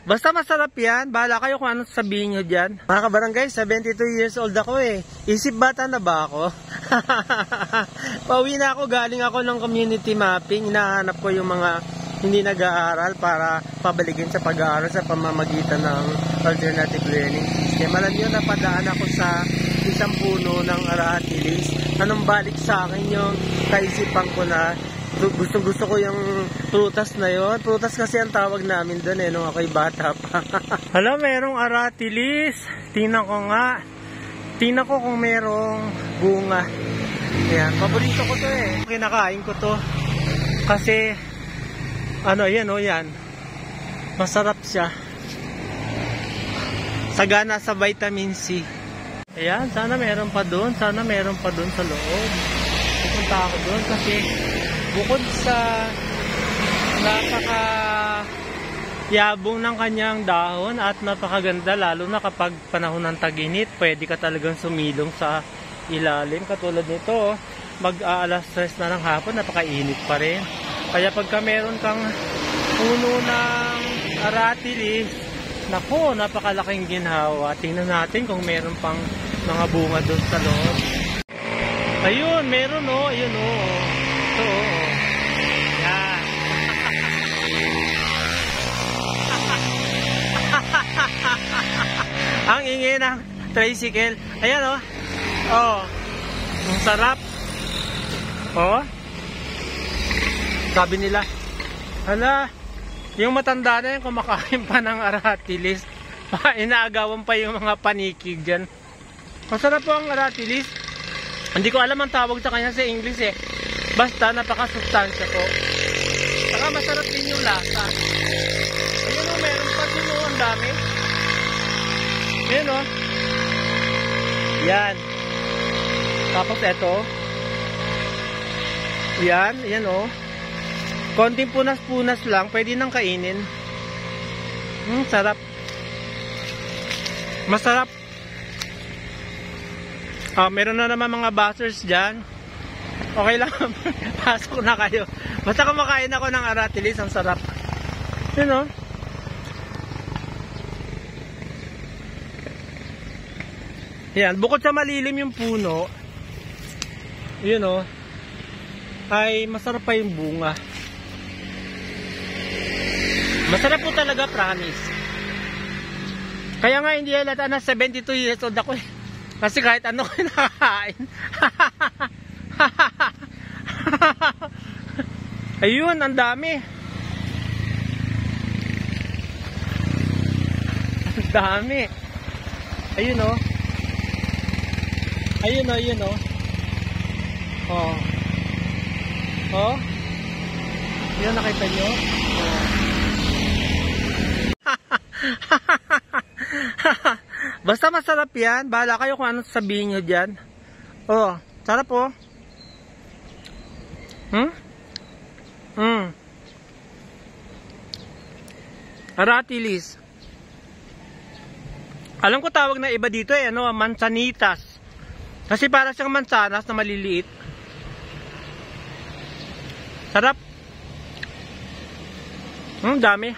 Basta masarap yan. Bahala kayo kung anong sabihin nyo dyan. Mga kabarangay, 72 years old ako eh. Isip bata na ba ako? Pauwi na ako. Galing ako ng community mapping. Hinahanap ko yung mga hindi nag-aaral para pabalikin sa pag-aaral sa pamamagitan ng alternative learning system. Alam nyo, napadaan ako sa isang puno ng aratilis. Anong balik sa akin yung kaisipan ko na gusto ko yung prutas na yon. Prutas kasi ang tawag namin doon nung ako'y bata pa. Hala, merong aratilis. Tingnan ko nga. Tingnan ko kung merong bunga. Ayan, paborito ko to eh. Kinakain ko to. Kasi yan yan. Masarap siya. Sagana sa vitamin C. Ayan, sana meron pa doon. Sana meron pa doon sa loob. Pupunta ako doon kasi bukod sa napaka-yabong ng kanyang dahon at napakaganda, lalo na kapag panahon ng tag-init, pwede ka talagang sumilong sa ilalim. Katulad nito, mag-aalas 3 na ng hapon, napakainit pa rin. Kaya pagka meron kang puno ng aratilis, naku, napakalaking ginhawa. Tingnan natin kung meron pang mga bunga doon sa loob. Ayun, meron o. Ayun o. Ito o. Yan. Ang ingay ng tricycle. Ayan o. Oh. Ang sarap. Oh. Sabi nila, hala, yung matanda na yung kumakain pa ng aratilis. Inaagawan pa yung mga panikig dyan. Masarap po ang aratilis. Hindi ko alam ang tawag sa kanya sa English eh. Basta napakasustansya po. Saka masarap din yung lasa. Ayun o, meron pa din o, ang dami. Ayun o. Yan. Tapos eto. Yan, yan o. Konting punas-punas lang, pwede nang kainin. Sarap. Masarap. Meron na naman mga buzzers dyan. Okay lang. Pasok na kayo. Basta kumakain ako ng aratilis, ang sarap. Yun o. Yan, bukod sa malilim yung puno, yun o, ay masarap pa yung bunga. Masarap po talaga, promise. Kaya nga hindi halata na 72 years old ako eh. Kasi kahit ano ko nakakain. Ayun, ang dami. Ang dami. Ayun o. Ayun o, ayun o. Oh. Oh. Yan, nakita nyo? Oh. Basta masarap yan. Bahala kayo kung anong sabihin nyo dyan. Oh, sarap oh. Aratilis. Alam ko tawag na iba dito eh, mansanitas. Kasi para siyang mansanas na maliliit. Sarap. Dami.